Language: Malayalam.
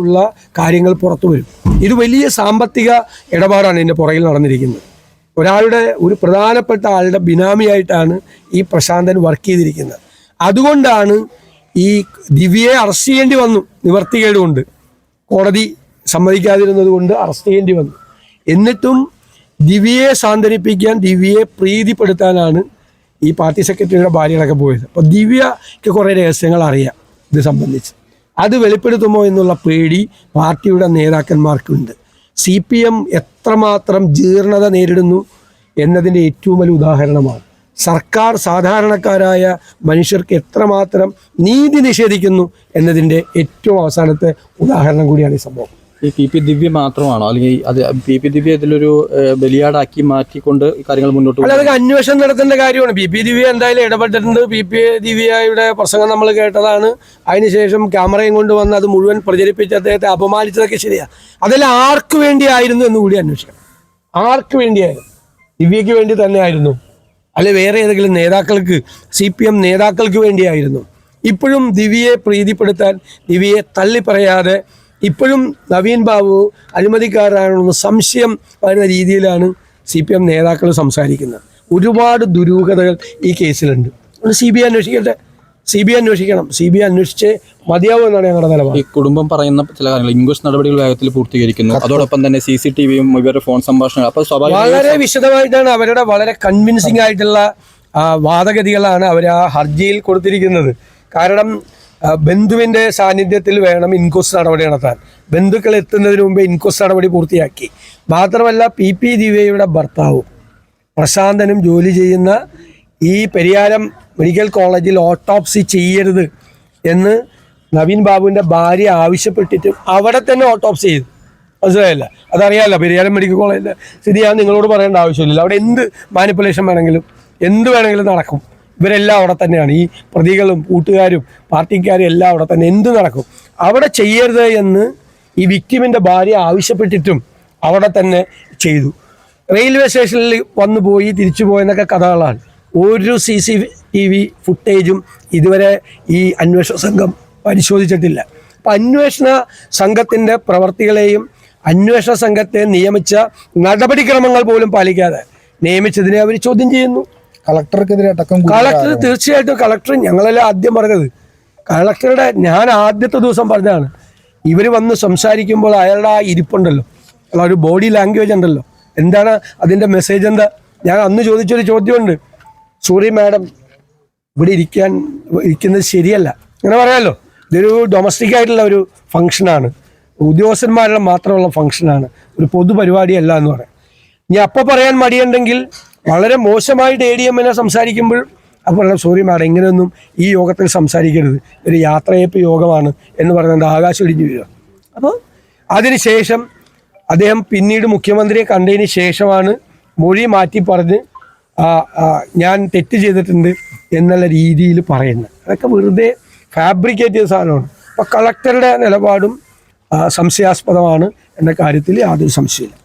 ഉള്ള കാര്യങ്ങൾ പുറത്തു വരും. ഇത് വലിയ സാമ്പത്തിക ഇടപാടാണ് ഇതിൻ്റെ പുറകിൽ നടന്നിരിക്കുന്നത്. ഒരാളുടെ ഒരു പ്രധാനപ്പെട്ട ആളുടെ ബിനാമിയായിട്ടാണ് ഈ പ്രശാന്തൻ വർക്ക് ചെയ്തിരിക്കുന്നത്. അതുകൊണ്ടാണ് ഈ ദിവ്യയെ അറസ്റ്റ് ചെയ്യേണ്ടി വന്നു. നിവർത്തികേട് കൊണ്ട് കോടതി സമ്മതിക്കാതിരുന്നത് കൊണ്ട് അറസ്റ്റ് ചെയ്യേണ്ടി വന്നു. എന്നിട്ടും ദിവ്യയെ സാന്ത്വനിപ്പിക്കാൻ, ദിവ്യയെ പ്രീതിപ്പെടുത്താനാണ് ഈ പാർട്ടി സെക്രട്ടറിയുടെ ഭാര്യകളൊക്കെ പോയത്. അപ്പോൾ ദിവ്യയ്ക്ക് കുറേ രഹസ്യങ്ങൾ അറിയാം ഇത് സംബന്ധിച്ച്. അത് വെളിപ്പെടുത്തുമോ എന്നുള്ള പേടി പാർട്ടിയുടെ നേതാക്കന്മാർക്കുണ്ട്. CPM എത്രമാത്രം ജീർണത നേരിടുന്നു എന്നതിൻ്റെ ഏറ്റവും വലിയ ഉദാഹരണമാണ്. സർക്കാർ സാധാരണക്കാരായ മനുഷ്യർക്ക് എത്രമാത്രം നീതി നിഷേധിക്കുന്നു എന്നതിൻ്റെ ഏറ്റവും അവസാനത്തെ ഉദാഹരണം കൂടിയാണ് ഈ സംഭവം. ഈ PP ദിവ്യ മാത്രമാണോ, അല്ലെങ്കിൽ അത് PP ദിവ്യ ഇതിലൊരു ബലിയാടാക്കി മാറ്റിക്കൊണ്ട് കാര്യങ്ങൾ മുന്നോട്ട് പോകും? അതൊക്കെ അന്വേഷണം നടത്തേണ്ട കാര്യമാണ്. PP ദിവ്യ എന്തായാലും ഇടപെട്ടിട്ടുണ്ട്. PP ദിവ്യയുടെ പ്രസംഗം നമ്മൾ കേട്ടതാണ്. അതിനുശേഷം ക്യാമറയും കൊണ്ട് വന്ന് അത് മുഴുവൻ പ്രചരിപ്പിച്ച് അദ്ദേഹത്തെ അപമാനിച്ചതൊക്കെ ശരിയാണ്. അതെല്ലാം ആർക്ക് വേണ്ടിയായിരുന്നു എന്ന് കൂടി അന്വേഷിക്കണം. ആർക്ക് വേണ്ടിയായിരുന്നു? ദിവ്യയ്ക്ക് വേണ്ടി തന്നെ ആയിരുന്നു, അല്ലെ വേറെ ഏതെങ്കിലും നേതാക്കൾക്ക്, CPM നേതാക്കൾക്ക് വേണ്ടിയായിരുന്നു? ഇപ്പോഴും ദിവ്യയെ പ്രീതിപ്പെടുത്താൻ, ദിവ്യയെ തള്ളിപ്പറയാതെ ഇപ്പോഴും നവീൻ ബാബു അഴിമതിക്കാരനാണെന്ന് സംശയം വരുന്ന രീതിയിലാണ് CPM നേതാക്കൾ സംസാരിക്കുന്നത്. ഒരുപാട് ദുരൂഹതകൾ ഈ കേസിലുണ്ട്. CBI അന്വേഷിക്കട്ടെ, CBI അന്വേഷിക്കണം. CBI അന്വേഷിച്ച് മതിയാവും എന്നാണ് ഞങ്ങളുടെ നിലപാട്. ഈ കുടുംബം പറയുന്ന ചില കാര്യങ്ങൾ, ഇൻക്വസ്റ്റ് നടപടികൾ വേഗത്തിൽ പൂർത്തീകരിക്കുന്നു, അതോടൊപ്പം തന്നെ CCTVയും ഇവരുടെ ഫോൺ സംഭാഷണങ്ങൾ, അപ്പോൾ വളരെ വിശദമായിട്ടാണ് അവരുടെ വളരെ കൺവിൻസിംഗ് ആയിട്ടുള്ള വാദഗതികളാണ് അവർ ആ ഹർജിയിൽ കൊടുത്തിരിക്കുന്നത്. കാരണം ബന്ധുവിൻ്റെ സാന്നിധ്യത്തിൽ വേണം ഇൻക്വസ്റ്റ് നടപടി നടത്താൻ. ബന്ധുക്കൾ എത്തുന്നതിന് മുമ്പേ ഇൻക്വസ്റ്റ് നടപടി പൂർത്തിയാക്കി. മാത്രമല്ല PP ദിവ്യയുടെ ഭർത്താവും പ്രശാന്തനും ജോലി ചെയ്യുന്ന ഈ പെരിയാരം മെഡിക്കൽ കോളേജിൽ ഓട്ടോപ്സി ചെയ്യരുത് എന്ന് നവീൻ ബാബുവിൻ്റെ ഭാര്യ ആവശ്യപ്പെട്ടിട്ടും അവിടെ തന്നെ ഓട്ടോപ്സി ചെയ്തു. മനസ്സിലായില്ല? അതറിയാമല്ലോ, പെരിയാരം മെഡിക്കൽ കോളേജിൻ്റെ സ്ഥിതി ഞാൻ നിങ്ങളോട് പറയേണ്ട ആവശ്യമില്ല. അവിടെ എന്ത് മാനിപ്പുലേഷൻ വേണമെങ്കിലും, എന്ത് വേണമെങ്കിലും നടക്കും. ഇവരെല്ലാം അവിടെ തന്നെയാണ്. ഈ പ്രതികളും കൂട്ടുകാരും പാർട്ടിക്കാരും എല്ലാം അവിടെ തന്നെ, എന്ത് നടക്കും. അവിടെ ചെയ്യരുത് എന്ന് ഈ വിക്ടിമിൻ്റെ ഭാര്യ ആവശ്യപ്പെട്ടിട്ടും അവിടെ തന്നെ ചെയ്തു. റെയിൽവേ സ്റ്റേഷനിൽ വന്നു പോയി തിരിച്ചു പോയെന്നൊക്കെ കഥകളാണ്. ഒരു CCTV ഫുട്ടേജും ഇതുവരെ ഈ അന്വേഷണ സംഘം പരിശോധിച്ചിട്ടില്ല. അപ്പം അന്വേഷണ സംഘത്തിൻ്റെ പ്രവർത്തികളെയും അന്വേഷണ സംഘത്തെ നിയമിച്ച നടപടിക്രമങ്ങൾ പോലും പാലിക്കാതെ നിയമിച്ചതിനെ അവർ ചോദ്യം ചെയ്യുന്നു. കളക്ടർക്കെതിരെ അടക്കം കളക്ടർ, തീർച്ചയായിട്ടും കളക്ടർ, ഞങ്ങളെല്ലാം ആദ്യം പറഞ്ഞത് കളക്ടറുടെ, ഞാൻ ആദ്യത്തെ ദിവസം പറഞ്ഞതാണ്, ഇവർ വന്ന് സംസാരിക്കുമ്പോൾ അയാളുടെ ആ ഇരിപ്പുണ്ടല്ലോ, അല്ല ഒരു ബോഡി ലാംഗ്വേജ് ഉണ്ടല്ലോ, എന്താണ് അതിൻ്റെ മെസ്സേജ് എന്താ? ഞാൻ അന്ന് ചോദിച്ചൊരു ചോദ്യമുണ്ട്, സോറി മാഡം ഇവിടെ ഇരിക്കുന്നത് ശരിയല്ല, അങ്ങനെ പറയാമല്ലോ. ഇതൊരു ഡൊമസ്റ്റിക് ആയിട്ടുള്ള ഒരു ഫംഗ്ഷനാണ്, ഉദ്യോഗസ്ഥന്മാരുടെ മാത്രമുള്ള ഫംഗ്ഷനാണ്, ഒരു പൊതുപരിപാടിയല്ല എന്ന് പറയാം. ഇനി അപ്പോൾ പറയാൻ മടിയുണ്ടെങ്കിൽ വളരെ മോശമായിട്ട് ADM-നെ സംസാരിക്കുമ്പോൾ അപ്പോൾ സോറി മാഡം, ഇങ്ങനെയൊന്നും ഈ യോഗത്തിൽ സംസാരിക്കരുത്, ഒരു യാത്രയപ്പ് യോഗമാണ് എന്ന് പറയുന്നത് ആകാശം ഇടിഞ്ഞു വരിക. അപ്പോൾ അതിനുശേഷം അദ്ദേഹം പിന്നീട് മുഖ്യമന്ത്രിയെ കണ്ടതിന് ശേഷമാണ് മൊഴി മാറ്റി പറഞ്ഞ് ഞാൻ തെറ്റ് ചെയ്തിട്ടുണ്ട് എന്നുള്ള രീതിയിൽ പറയുന്നത്. അതൊക്കെ വെറുതെ ഫാബ്രിക്കേറ്റ് ചെയ്ത സാധനമാണ്. അപ്പോൾ കളക്ടറുടെ നിലപാടും സംശയാസ്പദമാണ് എന്ന കാര്യത്തിൽ യാതൊരു സംശയമില്ല.